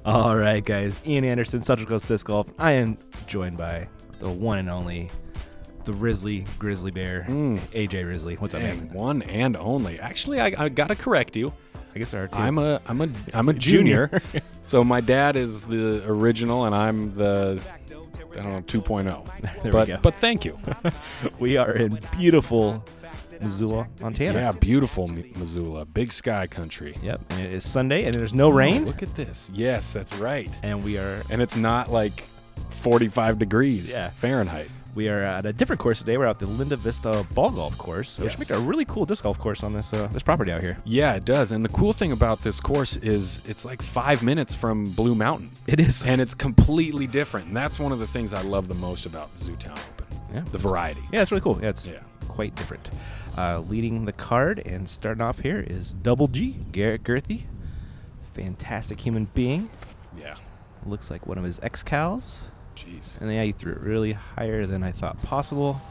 All right, guys. Ian Anderson, Central Coast Disc Golf. I am joined by the one and only, the Risley Grizzly Bear, AJ Risley. What's up, man? One and only. Actually, I gotta correct you. I guess there are two. I'm a junior. So my dad is the original, and I'm the 2.0. There we go. But thank you. We are in beautiful Missoula, Montana. Yeah, beautiful Missoula, big sky country. Yep, and it is Sunday, and there's no rain. Look at this. Yes, that's right. And and it's not like 45 degrees Fahrenheit. We are at a different course today. We're at the Linda Vista Ball Golf Course, which makes a really cool disc golf course on this property out here. Yeah, it does. And the cool thing about this course is it's like 5 minutes from Blue Mountain. It is. And it's completely different. And that's one of the things I love the most about the Zootown Open. Yeah. The variety. Yeah, it's really cool. Yeah, it's quite different. Leading the card and starting off here is Double G, Garrett Gurthie. Fantastic human being. Yeah. Looks like one of his ex-cows. Jeez. And yeah, he threw it really higher than I thought possible.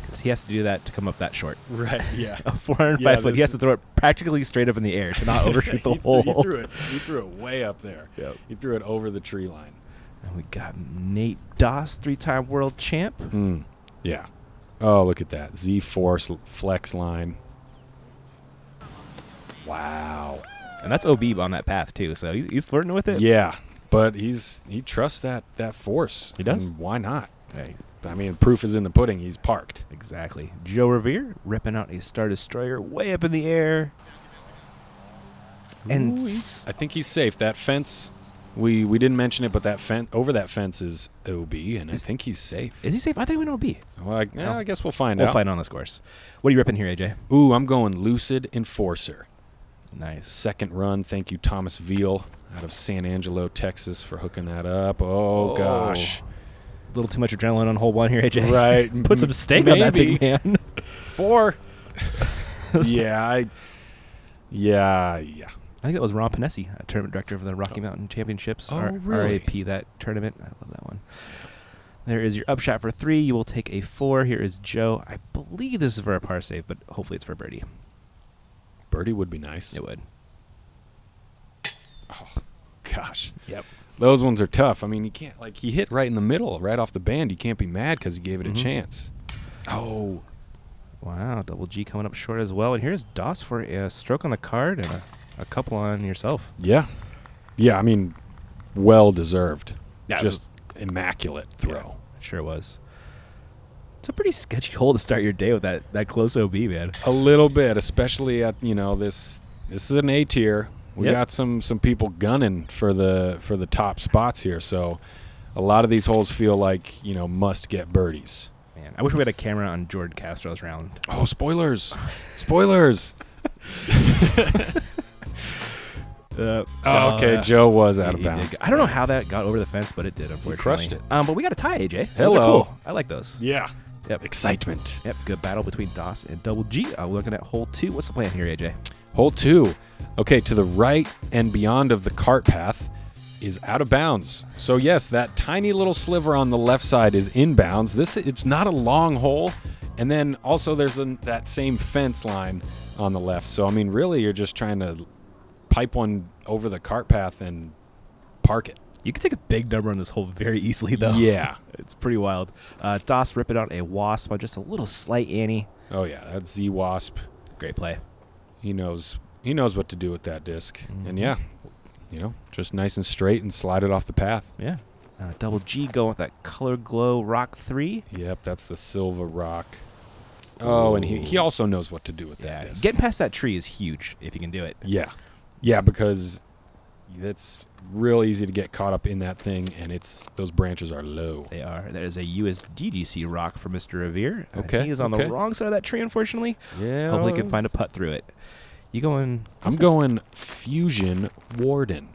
Because he has to do that to come up that short. Right, yeah. A 405 foot, he has to throw it practically straight up in the air to not overshoot the hole. He threw it way up there. Yep. He threw it over the tree line. And we got Nate Doss, 3-time world champ. Yeah. Oh, look at that. Z-Force flex line. Wow. And that's OB on that path, too. So he's flirting with it. Yeah. But he trusts that force. He does. And why not? Hey. I mean, proof is in the pudding. He's parked. Exactly. Joe Rovere ripping out a Star Destroyer way up in the air. And I think he's safe. That fence, we didn't mention it, but that over that fence is OB, and I think he's safe. Is he safe? I think we know OB. Well, I guess we'll find out. We'll find on this course. What are you ripping here, AJ? Ooh, I'm going Lucid Enforcer. Nice. Second run. Thank you, Thomas Veal out of San Angelo, Texas, for hooking that up. Oh, gosh. A little too much adrenaline on hole one here, AJ. Right. Put some steak on that big man. 4. Yeah. I think that was Ron Panesi, tournament director of the Rocky Mountain Championships. Really? RAP, that tournament. I love that one. There is your upshot for 3. You will take a 4. Here is Joe. I believe this is for a par save, but hopefully it's for birdie. Birdie would be nice. It would. Oh, gosh. Yep. Those ones are tough. I mean, you can't, like, he hit right in the middle, right off the band. You can't be mad because he gave it a chance. Oh. Wow, Double G coming up short as well. And here's Doss for a stroke on the card and a couple on yourself. Yeah. Yeah, I mean, well-deserved. Yeah, just immaculate throw. Yeah, it sure was. It's a pretty sketchy hole to start your day with that close OB, man. A little bit, especially at, this is an A tier. We got some people gunning for the top spots here, so a lot of these holes feel like, must get birdies. Man, I wish we had a camera on Jordan Castro's round. Oh, spoilers. Spoilers. Okay, Joe was out of bounds. I don't know how that got over the fence, but it did, unfortunately. He crushed it. But we got a tie, AJ. Hello. Those are cool. I like those. Yeah. Yep. Excitement. Yep, good battle between Doss and Double G. Looking at hole 2. What's the plan here, AJ? Hole 2. Okay, to the right and beyond of the cart path is out of bounds. So yes, that tiny little sliver on the left side is inbounds. It's not a long hole, and then also there's that same fence line on the left. So I mean, really, you're just trying to pipe one over the cart path and park it. You can take a big number on this hole very easily, though. Yeah, it's pretty wild. Doss ripping out a wasp on just a little slight ante. Oh yeah, that's Z Wasp. Great play. He knows what to do with that disc, and yeah. Just nice and straight and slide it off the path. Yeah. Double G going with that Color Glow Rock 3. Yep, that's the Silva Rock. Oh, and he also knows what to do with that disc. Getting past that tree is huge if you can do it. Yeah. Yeah, because it's real easy to get caught up in that thing, and those branches are low. They are. That is a USDGC rock for Mr. Revere. Okay. He is on the wrong side of that tree, unfortunately. Yeah. Hopefully he can find a putt through it. You going? I'm going Fusion Warden.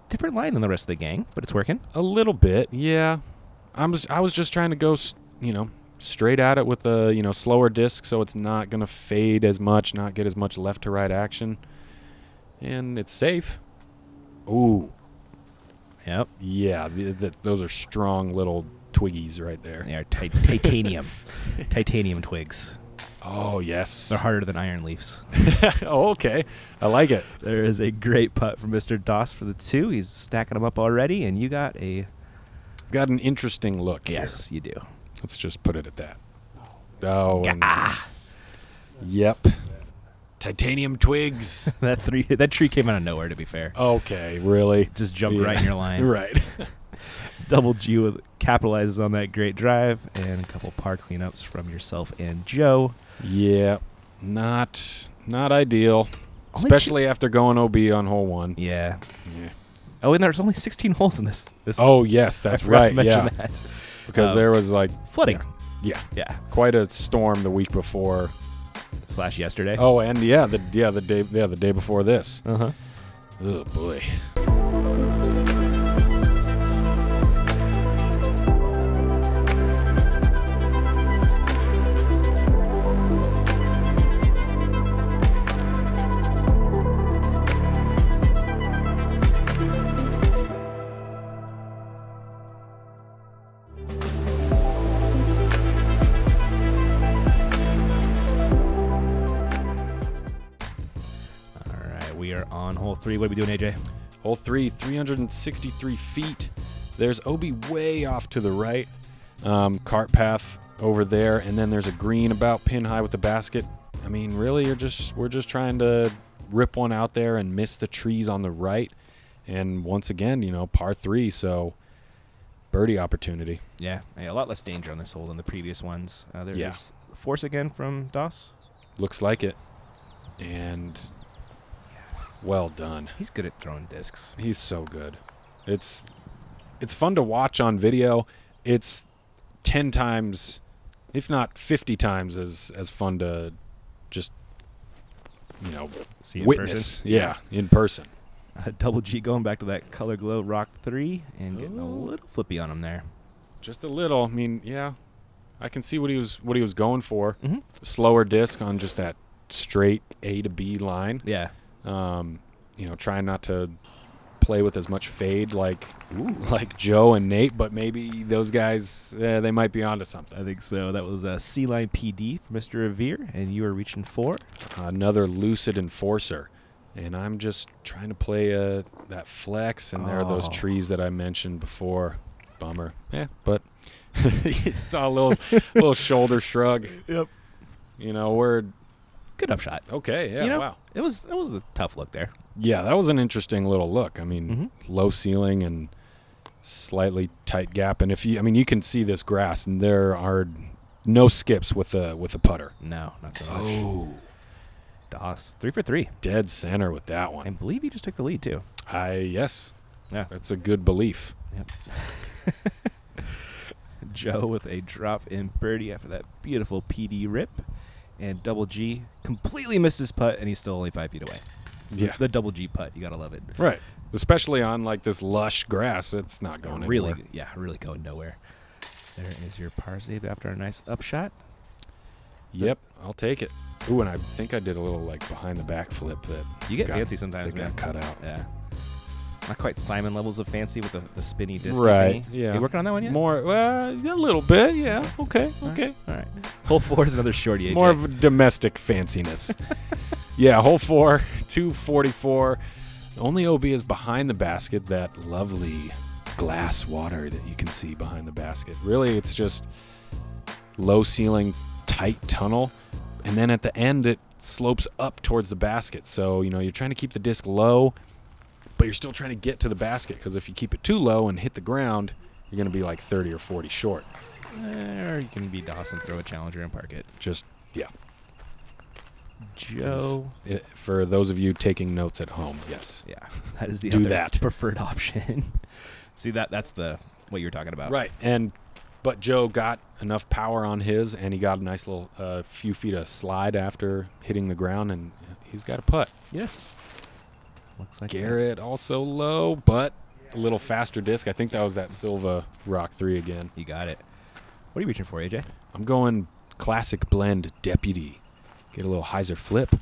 Different line than the rest of the gang, but it's working. A little bit, yeah. I was just trying to go, straight at it with a slower disc, so it's not gonna fade as much, not get as much left to right action, and it's safe. Ooh. Yep. Yeah. Those are strong little twiggies right there. They are titanium, titanium twigs. Oh, yes. They're harder than iron leaves. Oh, okay. I like it. There is a great putt from Mr. Doss for the 2. He's stacking them up already, and you got a... Got an interesting look here. Yes, you do. Let's just put it at that. Oh, and yep. Titanium twigs. That tree came out of nowhere, to be fair. Okay, really? Just jumped right in your line. Right. Double G capitalizes on that great drive, and a couple par cleanups from yourself and Joe. Yeah, not ideal, especially after going OB on hole 1. Yeah. Yeah. Oh, and there's only 16 holes in this. Oh, yes, that's right. To mention yeah, that. because there was like flooding. Yeah, Yeah. quite a storm the week before. / yesterday. Oh, and the day before this. Uh-huh. Oh boy. On hole 3, what are we doing, AJ? Hole 3, 363 feet. There's OB way off to the right. Cart path over there, and then there's a green about pin high with the basket. I mean, really, we're just trying to rip one out there and miss the trees on the right. And once again, par 3, so birdie opportunity. Yeah, a lot less danger on this hole than the previous ones. There's force again from Doss. Looks like it. And well done. He's good at throwing discs. He's so good. It's fun to watch on video. It's 10 times, if not 50 times, as fun to just see in witness. person. Yeah, in person. Double G going back to that Color Glow Rock 3 and getting a little flippy on him there. Just a little. I mean, yeah, I can see what he was going for. Mm-hmm. Slower disc on just that straight A to B line. Yeah. Trying not to play with as much fade like Joe and Nate, but maybe those guys, they might be onto something. I think so. That was a C-Line PD for Mr. Rovere, and you were reaching for? Another Lucid Enforcer. And I'm just trying to play that flex, and there are those trees that I mentioned before. Bummer. Yeah, but you saw a little shoulder shrug. Yep. We're good upshot. Okay, yeah, wow. It was a tough look there. Yeah, that was an interesting little look. I mean, low ceiling and slightly tight gap, and you can see this grass, and there are no skips with a putter. No, not so much. Oh, Doss 3 for 3, dead center with that one. I believe you just took the lead too. Yes, yeah, that's a good belief. Yep. Joe with a drop in birdie after that beautiful PD rip. And Double G completely missed his putt, and he's still only 5 feet away. It's the Double G putt. You got to love it. Right. Especially on, like, this lush grass. It's not going anywhere. Yeah, really going nowhere. There is your par save after a nice upshot. Yep, I'll take it. Ooh, and I think I did a little, like, behind-the-back flip that you get fancy sometimes, man. Got cut out. Yeah. Not quite Simon levels of fancy with the spinny disc. Right, thingy. yeah. You working on that one yet? More, a little bit, yeah. Okay. All right. Hole 4 is another shorty, AJ. More of a domestic fanciness. Yeah, hole 4, 244. The only OB is behind the basket, that lovely glass water that you can see behind the basket. Really, it's just low ceiling, tight tunnel. And then at the end, it slopes up towards the basket. So, you're trying to keep the disc low, but you're still trying to get to the basket, because if you keep it too low and hit the ground, you're going to be like 30 or 40 short. Or you can be Dawson, throw a challenger, and park it. Yeah. Joe. For those of you taking notes at home, yes. Yeah, that is the Do other that. preferred option. See, that's what you were talking about. Right. But Joe got enough power on his, and he got a nice little few feet of slide after hitting the ground, and he's got a putt. Yes. Looks like Garrett also low, but a little faster disc. I think that was that Silva Rock 3 again. You got it. What are you reaching for, AJ? I'm going classic blend Deputy. Get a little hyzer flip.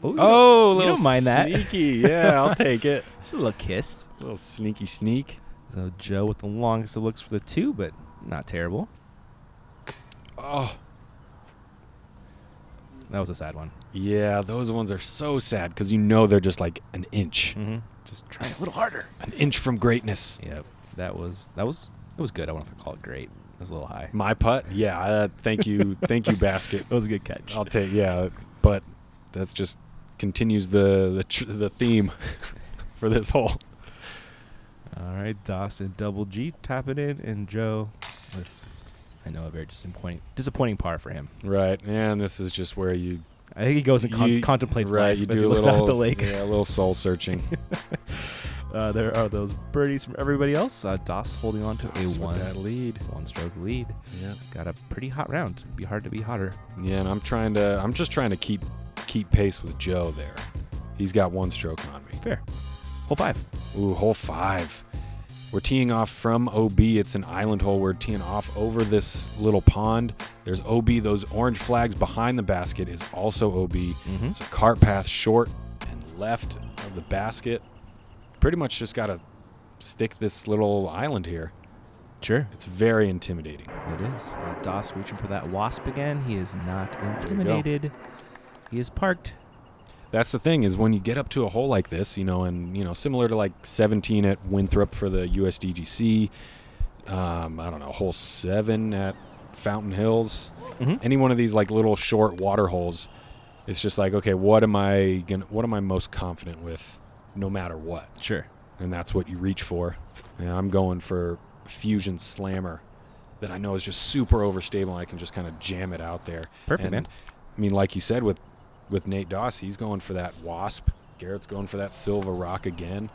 Oh, you don't mind that. Sneaky. Yeah, I'll take it. Just a little kiss. A little sneaky sneak. So Joe with the longest of looks for the 2, but not terrible. Oh. That was a sad one. Yeah, those ones are so sad because you know they're just like an inch. Just try a little harder. An inch from greatness. Yep. It was good. I don't know if I call it great. It was a little high. My putt? Yeah, thank you. Thank you, basket. That was a good catch. I'll take, yeah, but that's just continues the theme for this hole. All right, Dawson double G tapping in, and Joe with, I know, a very disappointing par for him. Right, and this is just where I think he goes and contemplates life you as do he a looks little, out the lake. Yeah, a little soul searching. There are those birdies from everybody else. Doss holding on to Doss with that lead. One-stroke lead. Yeah, got a pretty hot round. It'd be hard to be hotter. Yeah, and I'm just trying to keep pace with Joe there. He's got 1 stroke on me. Fair. Hole 5. Ooh, hole 5. We're teeing off from OB. It's an island hole. We're teeing off over this little pond. There's OB. Those orange flags behind the basket is also OB. It's a cart path short and left of the basket. Pretty much just got to stick this little island here. Sure. It's very intimidating. It is. Doss reaching for that wasp again. He is not intimidated. He is parked. That's the thing is when you get up to a hole like this, and similar to like 17 at Winthrop for the USDGC, I don't know, hole 7 at Fountain Hills, any one of these like little short water holes, it's just like, okay, what am I most confident with, no matter what? Sure. And that's what you reach for. And I'm going for Fusion Slammer that I know is just super overstable. And I can just kind of jam it out there. Perfect, man. I mean, like you said with Nate Doss, he's going for that wasp. Garrett's going for that Silva rock again.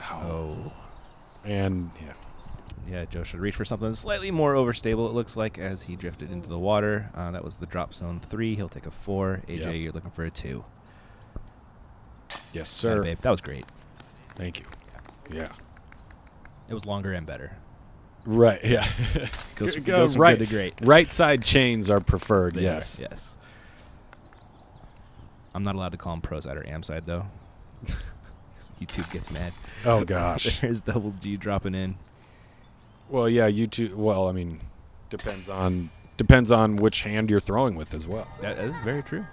Oh. And, yeah, Joe should reach for something slightly more overstable, it looks like, as he drifted into the water. That was the drop zone 3. He'll take a 4. AJ, you're looking for a 2. Yes, sir. Babe. That was great. Thank you. Yeah. It was longer and better. Right, yeah. Goes from good to great. Right side chains are preferred, Yes. I'm not allowed to call him pro side or am side, though. YouTube gets mad. Oh, gosh. There's double G dropping in. Well, yeah, YouTube. Well, I mean, depends on which hand you're throwing with as well. That is very true.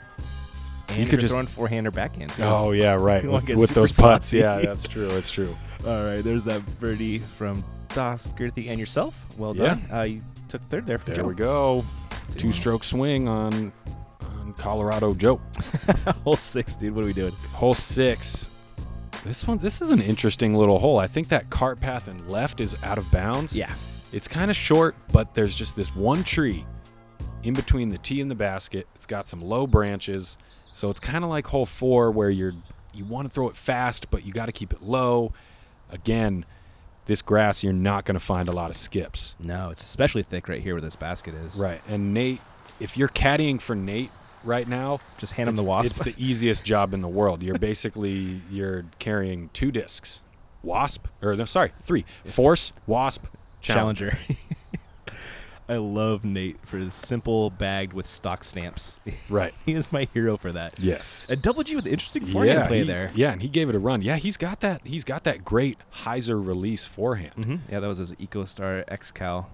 And you could just throwing forehand or backhand, too. Oh, yeah, right. with those putts. Yeah, that's true. It's true. All right, there's that birdie from Doss, Gurthie, and yourself. Well done. You took third there for Joe. There we go. 2-stroke swing on Colorado Joe. Hole 6, dude. What are we doing? Hole 6. This is an interesting little hole. I think that cart path and left is out of bounds. Yeah. It's kind of short, but there's just this one tree in between the tee and the basket. It's got some low branches. So it's kind of like hole 4 where you want to throw it fast, but you got to keep it low. Again, this grass, you're not going to find a lot of skips. No, it's especially thick right here where this basket is. Right. And Nate, if you're caddying for Nate right now, just hand him the wasp. It's the easiest job in the world. You're carrying 2 discs. 3. Force, wasp, challenger. I love Nate for his simple bagged with stock stamps. Right. He is my hero for that. Yes. And double G with interesting forehand play there. Yeah, and he gave it a run. Yeah, he's got that great hyzer release forehand. Yeah, that was his EcoStar X-Cal.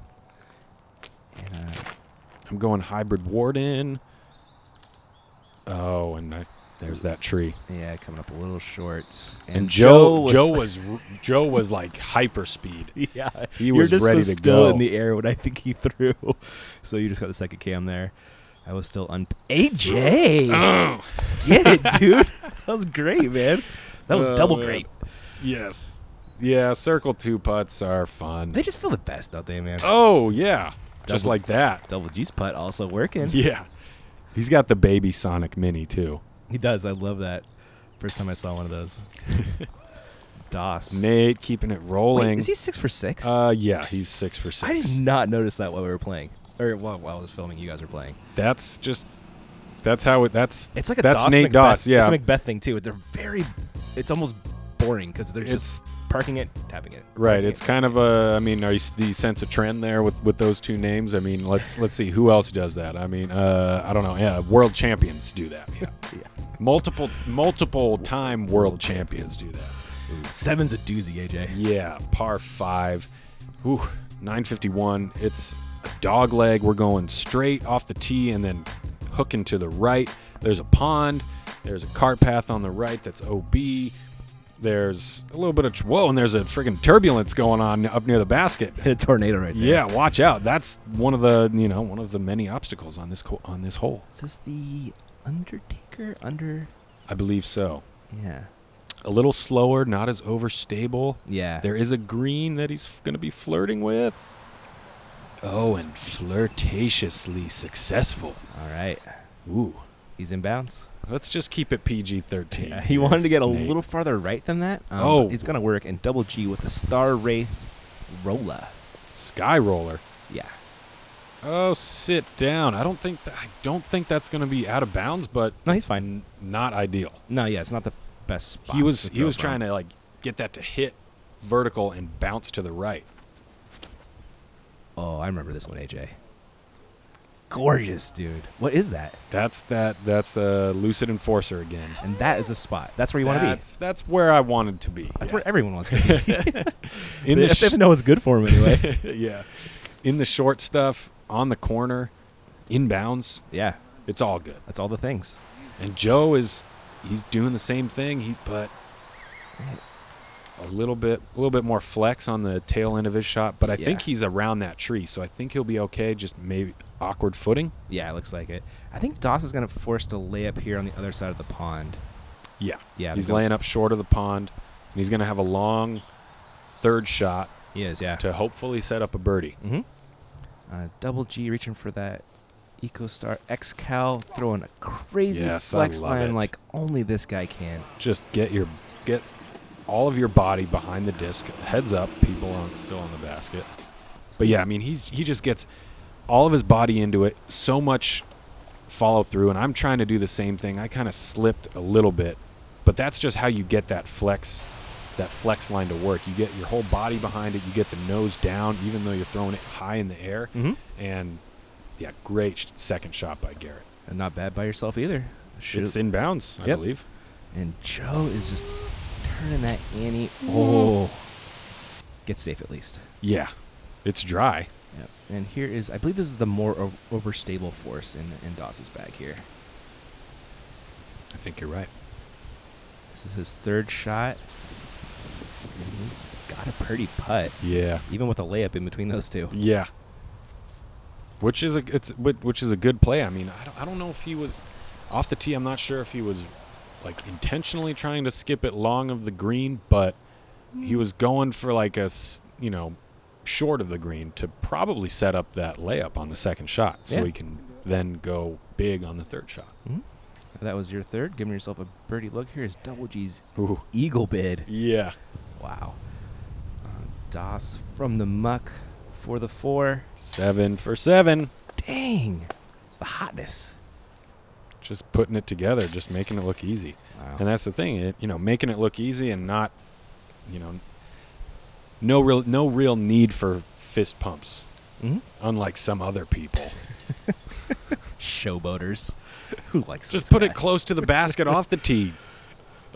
And, I'm going hybrid Warden. Oh, and there's that tree. Yeah, coming up a little short. And Joe was like hyper speed. Yeah, he was ready to still go in the air when I think he threw. So you just got the second cam there. I was still AJ, get it, dude. That was great, man. That was double great. Yes. Yeah, circle 2 putts are fun. They just feel the best, don't they, man? Oh yeah, just like that. Double G's putt also working. Yeah. He's got the baby Sonic Mini, too. He does. I love that. First time I saw one of those. Doss. Nate keeping it rolling. Wait, is he 6 for 6? Yeah, he's 6 for 6. I did not notice that while we were playing. Or while I was filming, you guys were playing. That's like a Doss Nate Doss, yeah. It's a Macbeth thing, too. It's almost boring because they're just parking it, tapping it. Right. It's kind of a, I mean, do you sense a trend there with those 2 names? I mean, let's see who else does that. I mean, I don't know. Yeah, world champions do that. Yeah. Yeah. Multiple time world champions do that. Ooh, 7's a doozy, AJ. Yeah, par 5. Ooh, 951. a dog leg. We're going straight off the tee and then hooking to the right. There's a pond. There's a cart path on the right that's OB. There's a little bit of whoa, and there's a friggin' turbulence going on up near the basket. A tornado right there. Yeah, watch out. That's one of the one of the many obstacles on this hole. Is this the Undertaker? I believe so. Yeah. A little slower, not as overstable. Yeah. There is a green that he's going to be flirting with. Oh, and flirtatiously successful. All right. Ooh. He's in bounds. Let's just keep it PG-13. Yeah, he wanted to get a little farther right than that. Oh. It's going to work in double G with the Star Wraith Rolla. Sky Roller. Yeah. Oh, sit down. I don't think that's going to be out of bounds, but no, he's fine. Not ideal. No, yeah, it's not the best spot. He was trying to like get that to hit vertical and bounce to the right. Oh, I remember this one, AJ. Gorgeous, dude. What is that? That's a Lucid Enforcer again. And that is a spot. That's where you want to be. That's where I wanted to be. That's where everyone wants to be. They have to know it's good for him anyway. Yeah. In the short stuff, on the corner, inbounds. Yeah. It's all good. That's all the things. And Joe he's doing the same thing, but a little bit more flex on the tail end of his shot, but I think he's around that tree, so I think he'll be okay, just maybe awkward footing. Yeah, it looks like it. I think Doss is going to force to lay up here on the other side of the pond. Yeah. Yeah. He's laying up short of the pond, and he's going to have a long third shot. He is, yeah. To hopefully set up a birdie. Mm-hmm. Double G reaching for that EcoStar X-Cal, throwing a crazy flex line like only this guy can. Just get all of your body behind the disc, heads up, people still on the basket. But yeah, I mean, he just gets all of his body into it, so much follow through, and I'm trying to do the same thing. I kind of slipped a little bit, but that's just how you get that flex line to work. You get your whole body behind it, you get the nose down, even though you're throwing it high in the air. Mm-hmm. And yeah, great second shot by Garrett. And not bad by yourself either. It's in bounds, I believe. And Joe is just turning that ante. Oh. Gets safe at least. Yeah. It's dry. Yep. And here is, I believe this is the more overstable force in Doss's bag here. I think you're right. This is his third shot. And he's got a pretty putt. Yeah. Even with a layup in between those two. Yeah. Which is a good play. I mean, I don't know if he was off the tee. I'm not sure if he was like intentionally trying to skip it long of the green, but he was going for like short of the green to probably set up that layup on the second shot, so he can then go big on the third shot. Mm-hmm. That was your third. Giving yourself a birdie look. Here's Double G's eagle bid. Yeah. Wow. Doss from the muck for the 4. 7 for 7. Dang. The hotness. Just putting it together, just making it look easy. Wow. And that's the thing, making it look easy and not, no real need for fist pumps, unlike some other people. Showboaters. Who likes just put it close to the basket off the tee,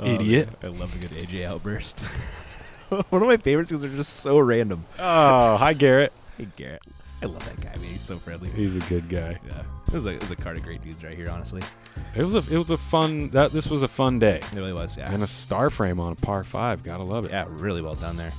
idiot. Man. I love a good AJ outburst. One of my favorites because they're just so random. Oh, hi, Garrett. Hey, Garrett. I love that guy, man. He's so friendly. He's a good guy. Yeah. It was a card of great dudes right here, honestly. This was a fun day. It really was, yeah. And a star frame on a par 5. Gotta love it. Yeah, really well done there.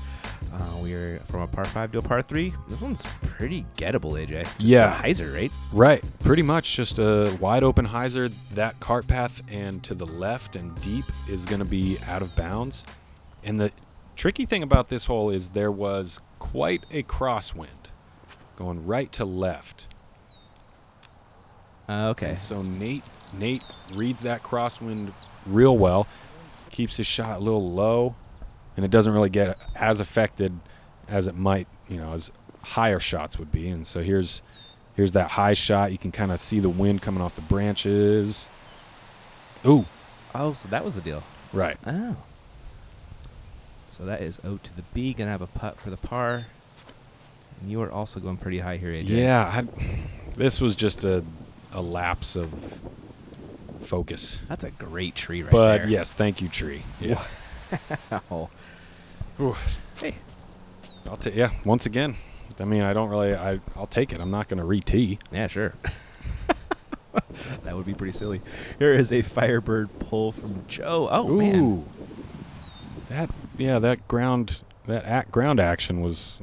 We're from a par 5 to a par 3. This one's pretty gettable, AJ. Just a hyzer, right? Right. Pretty much just a wide open hyzer. That cart path and to the left and deep is going to be out of bounds. And the tricky thing about this hole is there was quite a crosswind going right to left. Okay. And so Nate reads that crosswind real well, keeps his shot a little low, and it doesn't really get as affected as it might, as higher shots would be. And so here's that high shot. You can kind of see the wind coming off the branches. Ooh. Oh, so that was the deal. Right. Oh. So that is O to the B. Going to have a putt for the par. And you are also going pretty high here, AJ. Yeah. This was just a lapse of focus. That's a great tree right there. But, yes, thank you, tree. Yeah. Wow. Ooh. Hey. Once again. I mean, I don't really. I'll take it. I'm not going to re-tee. Yeah, sure. That would be pretty silly. Here is a Firebird pull from Joe. Oh, Ooh. man. That ground action was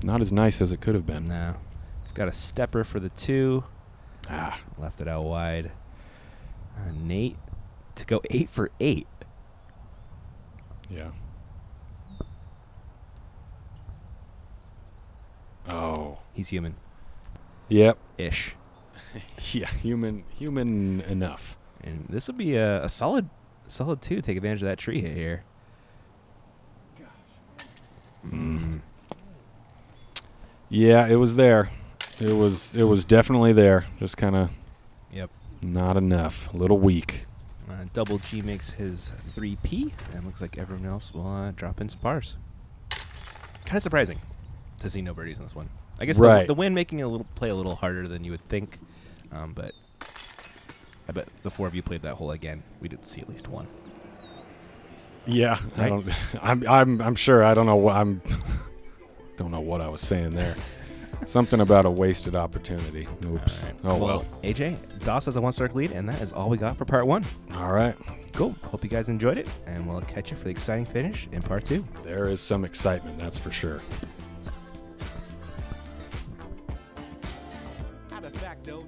not as nice as it could have been. No. He's got a stepper for the 2. Ah. Left it out wide. Nate to go 8 for 8. Yeah. Oh. He's human. Yep. Ish. Yeah, human enough. And this would be a solid 2. Take advantage of that tree hit here. Yeah, it was there. It was definitely there. Just kind of not enough. A little weak. Double G makes his 3P, and looks like everyone else will drop in some pars. Kind of surprising to see no birdies on this one. I guess the wind making it play a little harder than you would think, but I bet if the 4 of you played that hole again, we'd see at least one. Yeah, right? I'm sure. I don't know what don't know what I was saying there. Something about a wasted opportunity. Oops. Right. Oh well. AJ, Doss has a 1-stroke lead, and that is all we got for part 1. All right. Cool. Hope you guys enjoyed it, and we'll catch you for the exciting finish in part 2. There is some excitement, that's for sure.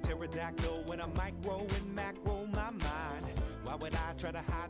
Pterodactyl when I micro and macro my mind. Why would I try to hide